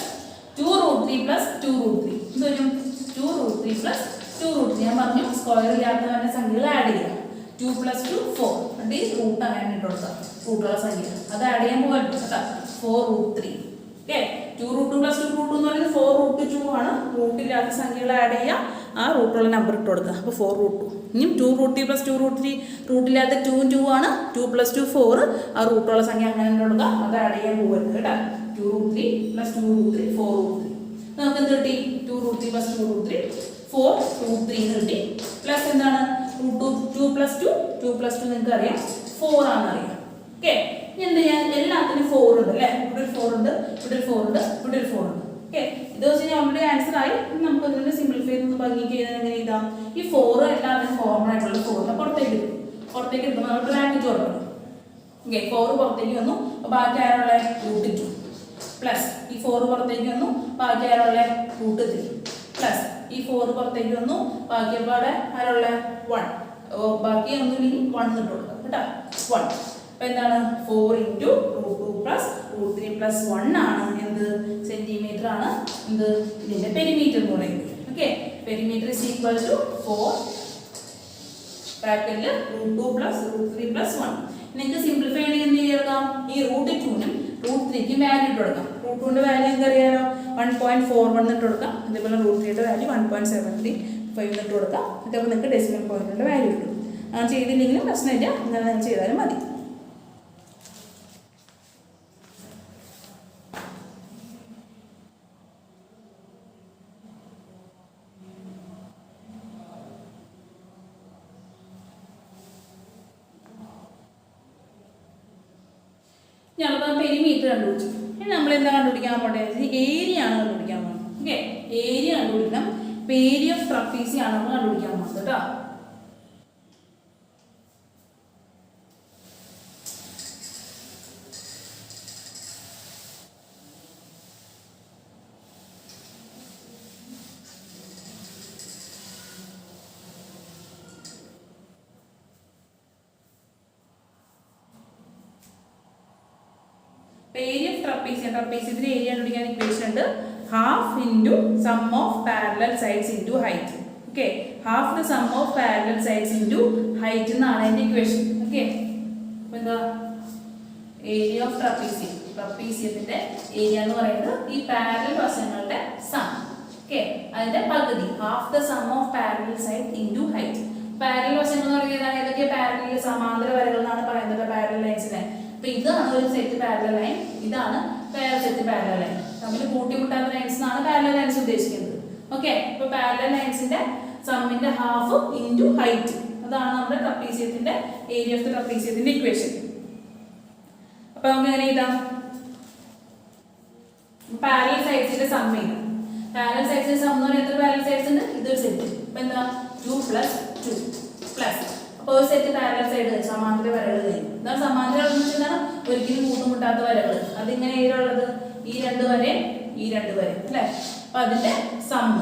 2√3 + 2√3 എന്ത് വരും? 2√3 + 2√3. ഞാൻ പറഞ്ഞു സ്ക്വയർ ഇല്ലാത്തവരുടെ സംഖ്യകൾ ആഡ് ചെയ്യുക. 2 + 2 4. എന്നിട്ട് ഈ റൂട്ട് അങ്ങനെ ഇട്ട് കൊടുക്കാം. റൂട്ടുള്ള സംഖ്യ അത് ആഡ് ചെയ്യാൻ പോകാൻ കേട്ടോ. 4√3. ഓക്കെ, 2√2 + 2√2 എന്ന് പറയുന്നത് 4√2 ആണ്. റൂട്ടില്ലാത്ത സംഖ്യകൾ ആഡ് ചെയ്യുക, ആ റൂട്ടുള്ള നമ്പർ ഇട്ട് കൊടുക്കുക. അപ്പോൾ 4√2. ഇനിയും 2√3 + 2√3 റൂട്ടില്ലാത്ത 2 2 ആണ്. 2 + 2 4. ആ റൂട്ടുള്ള സംഖ്യ അങ്ങനെ ഇട്ട് കൊടുക്കുക, അത് ആഡ് ചെയ്യാൻ പോകരുത് കേട്ടോ. 2√3 + 2√3 4√3. നമുക്ക് എന്ത് കിട്ടി? 2√3 + 2√3 4√3 എന്ന് കിട്ടി. പ്ലസ് എന്താണ്? 2 + 2 2 + 2 നിങ്ങൾക്ക് അറിയാം 4 ആണെന്നറിയാം. ഓക്കെ, ഇനി എന്ത് ചെയ്യാൻ? എല്ലാത്തിനും 4 ഉണ്ട് അല്ലേ? ഇവിടെ ഒരു 4 ഉണ്ട്, ഇവിടെ ഒരു 4 ഉണ്ട്, ഇവിടെ ഒരു 4 ഉണ്ട്. ഓക്കെ, ഇത് വെച്ച് കഴിഞ്ഞാൽ ഓൾറെഡി ആൻസർ ആയി. നമുക്ക് ഇതിൻ്റെ സിംപ്ലിഫൈ ചെയ്ത് ഭംഗിക്ക് ചെയ്താൽ എങ്ങനെ എഴുതാം? ഈ 4 എല്ലാത്തിനും കോമൺ ആയിട്ടുള്ള 4 പുറത്തേക്ക് എടുക്കും. പുറത്തേക്ക് എടുക്കുമ്പോൾ നമ്മൾ ബ്രാക്കറ്റ് ഓർക്കണം. ഓക്കെ, 4 പുറത്തേക്ക് വന്നു. അപ്പോൾ ബാക്കി ആരുള്ള? √2 പ്ലസ് ഈ 4 പുറത്തേക്ക് വന്നു. ബാക്കി ആരുള്ള? √3 പ്ലസ് ഈ 4 പുറത്തേക്ക് വന്നു. ബാക്കി അവിടെ ആരുള്ള? 1. ബാക്കി ഒന്നുമില്ലെങ്കിൽ 1 ഇട്ട് കൊടുക്കാം കേട്ടോ. 1. അപ്പോൾ എന്താണ്? 4 × √2 + √3 + 1 ആണ്. എന്ത്? സെന്റിമീറ്റർ ആണ്. എന്ത്? ഇതിന്റെ പെരിമീറ്റർ എന്ന് പറയുന്നത്. ഓക്കെ, പെരിമീറ്റർ = 4 ബ്രാക്കറ്റിൽ √2 + √3 + 1. നിങ്ങൾക്ക് സിംപ്ലിഫൈ ചെയ്യണമെങ്കിൽ എന്ത് ചെയ്യണം? ഈ √2നും √3ക്കും വാല്യൂ ഇട്ട് കൊടുക്കാം. √2ന്റെ വാല്യൂ നിങ്ങൾക്ക് അറിയാലോ, 1.41 ഇട്ട് കൊടുക്കാം. അതേപോലെ √3യുടെ വാല്യൂ 1.75 ഇട്ട് കൊടുക്കാം. അതേപോലെ നിങ്ങൾക്ക് ഡെസിമൽ പോയിന്റിന്റെ വാല്യൂ കിട്ടും. അങ്ങനെ ചെയ്തില്ലെങ്കിലും പ്രശ്നമില്ല, ഇങ്ങനെ നിങ്ങൾ ചെയ്താലും മതി. നമുക്ക് പെരിമീറ്റർ കണ്ടുപിടിച്ചു. ഇനി നമ്മൾ എന്താ കണ്ടുപിടിക്കാൻ പോകേണ്ടത്? ഏരിയ ആണ് കണ്ടുപിടിക്കാൻ പോകുന്നത്. ഓക്കെ, ഏരിയ കണ്ടുപിടിക്കണം. ഏരിയ ഓഫ് ട്രപ്പീസി ആണ് നമ്മൾ കണ്ടുപിടിക്കാൻ പോകുന്നത് കേട്ടോ. ഏരിയ ഓഫ് ട്രപ്പീസിയം, ട്രപ്പീസിയത്തിന്റെ ഏരിയ കണ്ടുപിടിക്കാൻ ഇക്വേഷൻ ഉണ്ട്. Half into sum of parallel sides into height. Okay, half the sum of parallel sides into height എന്നാണ് അതിന്റെ ഇക്വേഷൻ. ഓക്കെ, അപ്പൊ എന്താ ഏരിയ ഓഫ് ട്രപ്പീസിയം, ട്രപ്പീസിയത്തിന്റെ ഏരിയ എന്ന് പറയുന്നത് ഈ പാരലൽ വശങ്ങളുടെ സം. ഓക്കെ, അതിന്റെ പകുതി, half the sum of parallel side into height. Parallel വശങ്ങൾ എന്ന് പറയുന്നത് ഏതൊക്കെ? പാരലൽ സമാന്തര വരകൾ എന്നാണ് പറയുന്നത് പാരലൽ ലൈൻസിനെ. അപ്പൊ ഇതാണ് ഒരു സെറ്റ് പാരലൽ ലൈൻ, ഇതാണ് വേറെ സെറ്റ് പാരലൽ ലൈൻ. തമ്മിൽ കൂട്ടിമുട്ടാത്ത ലൈൻസ് എന്നാണ് പാരലൽ ലൈൻസ് ഉദ്ദേശിക്കുന്നത്. ഓക്കെ, ഇപ്പൊ പാരലൽ ലൈൻസിന്റെ സമ്മിന്റെ ഹാഫ് ഇൻറ്റു ഹൈറ്റ്, അതാണ് നമ്മുടെ ട്രപ്പീസിയത്തിന്റെ ഏരിയ ഓഫ് ദ ട്രപ്പീസിയത്തിന്റെ ഇക്വേഷൻ. അപ്പൊ നമുക്ക് എങ്ങനെ എഴുതാം? പാരലൽ സൈഡ്സിന്റെ സം എഴുതാം. പാരലൽ സൈഡ്സിന്റെ സം എന്ന് പറഞ്ഞാൽ എത്ര പാരലൽ സൈഡ്സ് ഉണ്ട്? ഇതൊരു സെറ്റ്. അപ്പൊ എന്താ 2 + 2 പ്ലസ്, അപ്പോൾ ഒരു സെറ്റ് പാരലൽ സൈഡ് സമാന്തര വരകൾ കഴിഞ്ഞു. എന്താണ് സമാന്തര വരകൾ എന്ന് വെച്ചാൽ ഒരിക്കലും കൂട്ടുമുട്ടാത്ത വരകൾ. അതിങ്ങനെ ഏതുള്ളത്? ഈ രണ്ട് വരയും ഈ രണ്ട് വരയും അല്ലേ? അപ്പൊ അതിന്റെ സമ്മ്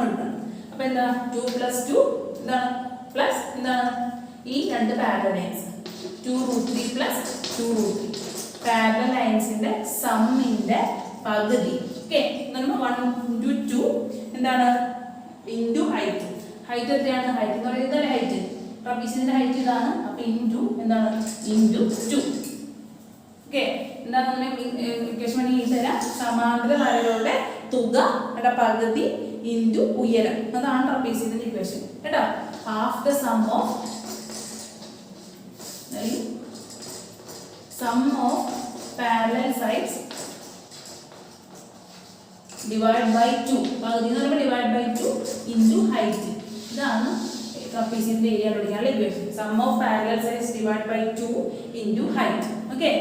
എടുക്കണം. അപ്പൊ എന്താ 2 + 2 എന്താണ് പ്ലസ് എന്താണ് ഈ രണ്ട് പാരലൽ ലൈൻസ് 2√3 + 2√3 പാരലൽ ലൈൻസിന്റെ സമ്മിന്റെ പകുതി. ഓക്കെ, 1 × 2 എന്താണ് ഇൻറ്റു ഹൈറ്റ്. ഹൈറ്റ് എത്രയാണ്? ഹൈറ്റ് എന്ന് പറയുന്നത് ഹൈറ്റ്, ട്രപ്പീസിയത്തിന്റെ ഹൈറ്റ് ഇതാണ്. അപ്പൊ ഇൻറ്റു എന്താണ് ഇൻറ്റു 2. ഓക്കെ, എന്താണ് ഇക്വേഷൻ തരാം? സമാന്തര വരകളുടെ തുക പകുതി ഇൻറ്റു ഉയരം, അതാണ് ട്രപ്പീസിയത്തിന്റെ ഇക്വേഷൻ കേട്ടോ. Half the sum of parallel sides divide by 2, പകുതി എന്ന് പറയുമ്പോൾ ഡിവൈഡ് ബൈ 2 ഇൻറ്റു ഹൈറ്റ്. ഇതാണ് ട്രപ്പീസിയത്തിന്റെ ഏരിയ കണ്ടുപിടിക്കാനുള്ള equation. Sum of parallel sides divide by 2 into height. Okay,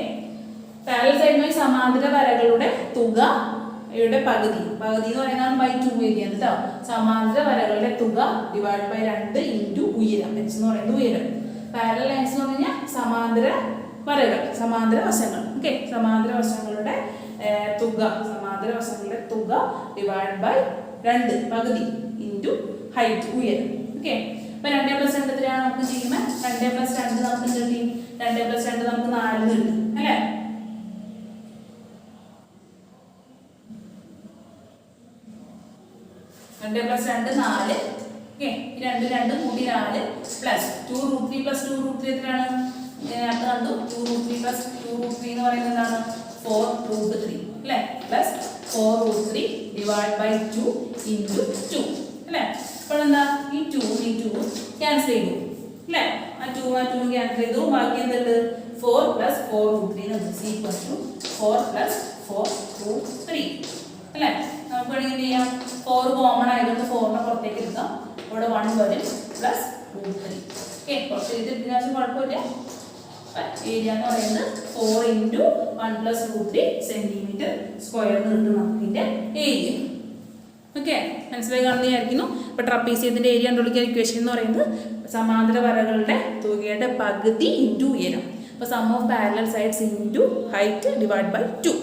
parallel സൈഡിന് സമാന്തര വരകളുടെ തുകയുടെ പകുതി എന്ന് പറയുന്നതാണ് ബൈ 2 എഴുതിയത് കേട്ടോ. സമാന്തര വരകളുടെ തുക ഡിവൈഡ് ബൈ 2 ഇൻറ്റു ഉയരം, h എന്ന് പറയുന്നത് ഉയരം. പാരലൽ ലൈൻസ് എന്ന് പറഞ്ഞാൽ സമാന്തര വരകൾ, സമാന്തര വശങ്ങൾ. ഓക്കെ, സമാന്തര വശങ്ങളുടെ തുക ഡിവൈഡ് ബൈ 2 പകുതി ഇൻറ്റു ഹൈറ്റ് ഉയരം. ഓക്കെ, അപ്പൊ 2 + 2 എത്രയാണ് നമുക്ക് ചെയ്യുന്നത്? 2 + 2 നമുക്ക് കിട്ടി. 2 + 2 നമുക്ക് 4 കിട്ടും അല്ലേ? 2 + 2 4. ഓക്കെ, 2 കൂട്ടി 4 പ്ലസ് 2√3 + 2√3 എത്രയാണ്? നേരത്തെ കണ്ടു 2√3 + 2√3 എന്ന് പറയുന്നത് എന്താണ്? 4√3 അല്ലേ? പ്ലസ് 4√3 ഡിവൈഡ് ബൈ 2 ഇൻറ്റു 2 അല്ലേ? അപ്പോൾ എന്താ ഈ 2 ക്യാൻസൽ ചെയ്തു അല്ലേ? ആ 2 ക്യാൻസൽ ചെയ്തു. ബാക്കി എന്തുണ്ട്? 4 + 4√3 4 + 4√3 അല്ലേ? നമുക്ക് വേണമെങ്കിൽ ചെയ്യാം. 4 കോമൺ ആയതുകൊണ്ട് 4നെ പുറത്തേക്ക് എടുക്കാം. ഇവിടെ 1 വരും പ്ലസ് √3. ഓക്കെ, കുറച്ച് ഇതിനകത്ത് കുഴപ്പമില്ല. ഏരിയ എന്ന് പറയുന്നത് 4 × 1 + √3 സെന്റിമീറ്റർ സ്ക്വയർ എന്ന് കിട്ടും നമുക്ക് ഇതിന്റെ ഏരിയ. ഓക്കെ, മനസ്സിലായി കാണുന്ന വിചാരിക്കുന്നു. ഇപ്പൊ ട്രപ്പീസിയത്തിന്റെ ഏരിയ കണ്ടുപിടിക്കാൻ ഇക്വേഷൻ എന്ന് പറയുന്നത് സമാന്തര വരകളുടെ തുകയുടെ പകുതി ഇൻറ്റു ഉയരം. അപ്പൊ sum of parallel sides into height divide by 2.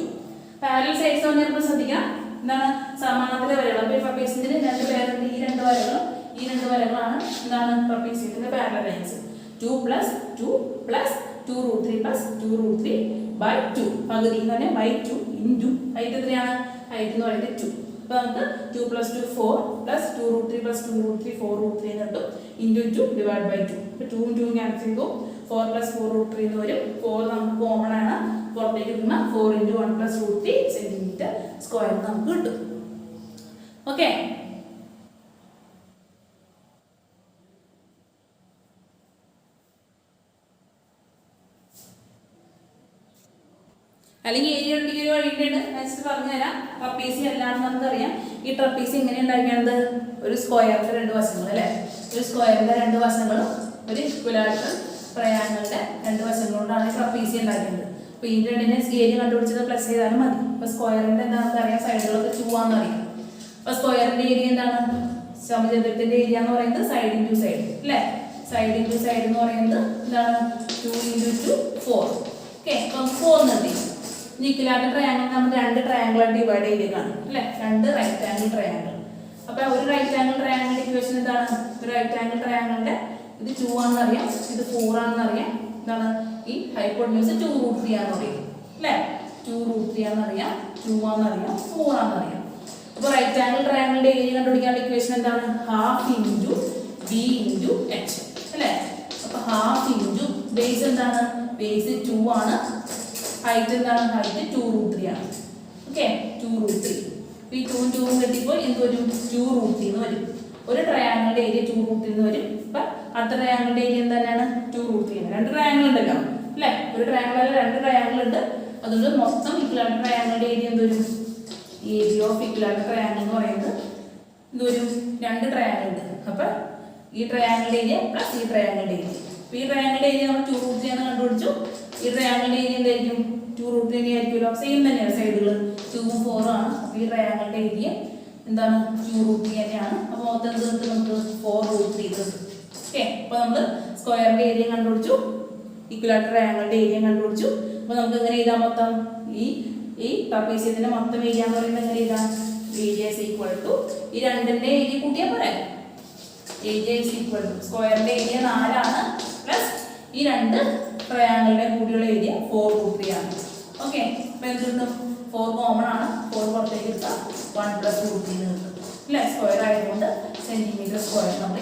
Parallel sides എന്ന് പറഞ്ഞാൽ ശ്രദ്ധിക്കാം എന്താണ്? സമാന്തര വരകൾ. അപ്പൊ ട്രപ്പീസിയത്തിന്റെ 2 പേരുണ്ട്. ഈ 2 വരകളാണ് എന്താണ് ട്രപ്പീസിയത്തിന്റെ പാരലൽ ലൈൻസ്. 2 + 2 + 2√3 + 2√3 ബൈ 2 പകുതി എന്ന് പറഞ്ഞാൽ ബൈ 2 ഇൻറ്റു ഹൈറ്റ് എത്രയാണ്? ഹൈറ്റ് എന്ന് പറയുന്നത് 2. അപ്പോൾ നമുക്ക് 2 + 2 4 + 2√3 + 2√3 4√3 എന്ന് കിട്ടും ഇൻറ്റു 2 ഡിവൈഡ് ബൈ 2. ഇപ്പോൾ 2 × 2 ക്യാൻസൽ ചെയ്തു. 4 + 4√3 എന്ന് വരും. 4 നമുക്ക് കോമൺ ആണ്, പുറത്തേക്ക് കിട്ടുന്ന 4 × 1 + √3 സെന്റിമീറ്റർ സ്ക്വയർ നമുക്ക് കിട്ടും. ഓക്കെ, അല്ലെങ്കിൽ ഏരിയ കണ്ടുപിടിക്കാൻ ഒരു വഴിയുണ്ട്. നെക്സ്റ്റ് പറഞ്ഞുതരാം. ട്രപ്പീസി അല്ലാന്ന് നമുക്കറിയാം. ഈ ട്രപ്പീസി എങ്ങനെ ഉണ്ടാക്കിയത്? ഒരു സ്ക്വയറിന്റെ 2 വശങ്ങൾ അല്ലേ? ഒരു സ്ക്വയറിന്റെ 2 വശങ്ങളും ഒരു ഇക്വലാറ്ററൽ ട്രയാങ്കിളിന്റെ 2 വശങ്ങൾ കൊണ്ടാണ് ട്രപ്പീസി ഉണ്ടാക്കിയത്. അപ്പോൾ ഈ രണ്ടിനെ ഏരിയ കണ്ടുപിടിച്ചത് പ്ലസ് ചെയ്താലും മതി. അപ്പോൾ സ്ക്വയറിൻ്റെ എന്താണെന്ന് അറിയാം, സൈഡുകളൊക്കെ 2 ആണെന്ന് അറിയാം. അപ്പോൾ സ്ക്വയറിൻ്റെ ഏരിയ എന്താണ്, സമചതുരത്തിൻ്റെ ഏരിയ എന്ന് പറയുന്നത് സൈഡ് ഇൻറ്റു സൈഡ് അല്ലേ. സൈഡ് ഇൻറ്റു സൈഡ് എന്ന് പറയുന്നത് എന്താണ് 2 × 2 4. ഓക്കെ, അപ്പം 4 നിർത്തി. ഇനി ഇക്വിലാറ്ററൽ ട്രയാങ്കിൾ നമ്മൾ 2 ട്രയാങ്കിളായിട്ട് ഡിവൈഡ് ചെയ്തേക്കാണ് അല്ലേ, 2 റൈറ്റ് ആംഗിൾ ട്രയാങ്കിൾ. അപ്പോൾ ഒരു റൈറ്റ് ആംഗിൾ ട്രയാങ്കിളിൻ്റെ ഇക്വേഷൻ എന്താണ്, ഒരു റൈറ്റ് ആംഗിൾ ട്രയാങ്കിളിൻ്റെ ഇത് 2 ആണെന്ന് അറിയാം, ഇത് 4 ആണെന്ന് അറിയാം. എന്താണ് ഈ ഹൈപ്പോട്ടന്യൂസ് 2√3 ആണെന്ന് അറിയാം അല്ലേ, 2√3 ആണെന്ന് അറിയാം, 2 ആണെന്ന് അറിയാം, 4 ആണെന്ന് അറിയാം. അപ്പോൾ റൈറ്റ് ആംഗിൾ ട്രയാങ്കിളിൻ്റെ ഏരിയ കണ്ടുപിടിക്കാനുള്ള ഇക്വേഷൻ എന്താണ്, half into B into H അല്ലേ. അപ്പോൾ ഹാഫ് ഇൻറ്റു ബേസ് എന്താണ്, ബേസ് 2 ആണ്, ഹൈറ്റ് എന്താണ്, ഹൈറ്റ് 2√3 ആണ്. ഓക്കെ, 2√3. അപ്പോൾ ഈ 2ഉം 2ഉം കെട്ടിപ്പോൾ എന്ത് വരും, 2√3 എന്ന് വരും. ഒരു ട്രയാങ്കിളിൻ്റെ ഏരിയ 2√3 എന്ന് വരും. അപ്പം അടുത്ത ട്രയാങ്കിളിൻ്റെ ഏരിയ തന്നെയാണ് 2√3 ആണ്. 2 ട്രയാങ്കിൾ ഉണ്ടല്ലോ അല്ലേ, ഒരു ട്രയാങ്കിൾ അല്ല 2 ട്രയാങ്കിൾ ഉണ്ട്. അതുകൊണ്ട് മൊത്തം ഇക്വിലാറ്ററൽ ട്രയാങ്കിളിൻ്റെ ഏരിയ എന്ത് വരും, ഏരിയ ഓഫ് ഇക്വിലാറ്ററൽ ട്രയാങ്കിൾ എന്ന് പറയുന്നത് എന്ത് വരും, 2 ട്രയാങ്കിൾ ഉണ്ട്. അപ്പം ഈ ട്രയാങ്കിളിൻ്റെ ഏരിയ പ്ലസ് ഈ ട്രയാങ്കിളിൻ്റെ ഏരിയ. അപ്പോൾ ഈ ട്രയാങ്കിളിൻ്റെ ഏരിയ നമ്മൾ 2√3 ആണ് കണ്ടുപിടിച്ചു. ഈ ട്രയാങ്കിളിൻ്റെ ഏരിയ എന്തായിരിക്കും, 2√3 തന്നെ ആയിരിക്കുമല്ലോ, സെയിം തന്നെയാണ്, സൈഡുകൾ 2ഉം 4ഉം ആണ്. അപ്പോൾ ഈ ട്രയാങ്കിളിൻ്റെ ഏരിയ എന്താണ് 2√3 തന്നെയാണ്. അപ്പോൾ മൊത്തം എന്ത് കിട്ടും, നമുക്ക് 4√3 കിട്ടും. ഓക്കെ, അപ്പോൾ നമ്മൾ സ്ക്വയറിൻ്റെ ഏരിയ കണ്ടുപിടിച്ചു, ഇക്വിലാറ്ററൽ ട്രയാങ്കിളിൻ്റെ ഏരിയ കണ്ടുപിടിച്ചു. അപ്പോൾ നമുക്ക് എങ്ങനെ എഴുതാം, മൊത്തം ഈ ട്രപ്പീസിയത്തിൻ്റെ മൊത്തം ഏരിയ എന്ന് പറയുന്നത് എങ്ങനെ എഴുതാം, ഏരിയ ഈസ് ഈക്വൽ ടു ഈ രണ്ടിൻ്റെ ഏരിയ കൂട്ടിയാൽ പോരെ, ഏരിയ ഈസ് ഈക്വൽ ടു സ്ക്വയറിൻ്റെ ഏരിയ 4 ആണ് പ്ലസ് ഈ 2 ട്രയാങ്കിളിൻ്റെ കൂടിയുള്ള ഏരിയ 4√3 ആണ്. ഓക്കെ, അപ്പോൾ എന്ത് കിട്ടും, 4 കോമൺ ആണ്, 4 പുറത്തേക്ക് എടുത്താൽ 1 + √3 കിട്ടും അല്ലേ. സ്ക്വയർ ആയതുകൊണ്ട് സെൻറ്റിമീറ്റർ സ്ക്വയർ നമ്മൾ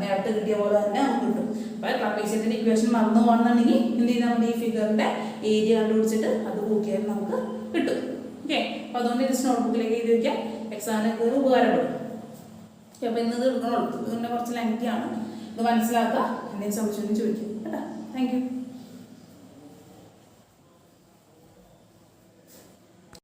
നേരത്തെ കിട്ടിയ പോലെ തന്നെ നമുക്ക് കിട്ടും. അപ്പോൾ ട്രപ്പീസിയത്തിൻ്റെ ഇക്വേഷൻ മറന്നു പോകണമെന്നുണ്ടെങ്കിൽ എന്ത് ചെയ്താൽ മതി, ഈ ഫിഗറിൻ്റെ ഏരിയ കണ്ടുപിടിച്ചിട്ട് അത് കൂട്ടിയാൽ നമുക്ക് കിട്ടും. ഓക്കെ, അപ്പോൾ അതുകൊണ്ട് ഇത് നോട്ട്ബുക്കിലേക്ക് എഴുതി വയ്ക്കാം, എക്സാമിനൊക്കെ ഉപകാരപ്പെടും. ഓക്കെ, അപ്പോൾ ഇന്നത് എടുക്കണുള്ളൂ, ഇതിൻ്റെ കുറച്ച് ലെങ്തിയാണ്, ഇത് മനസ്സിലാക്കുക. എന്തെങ്കിലും സംശയം ചോദിക്കും കേട്ടോ. Thank you.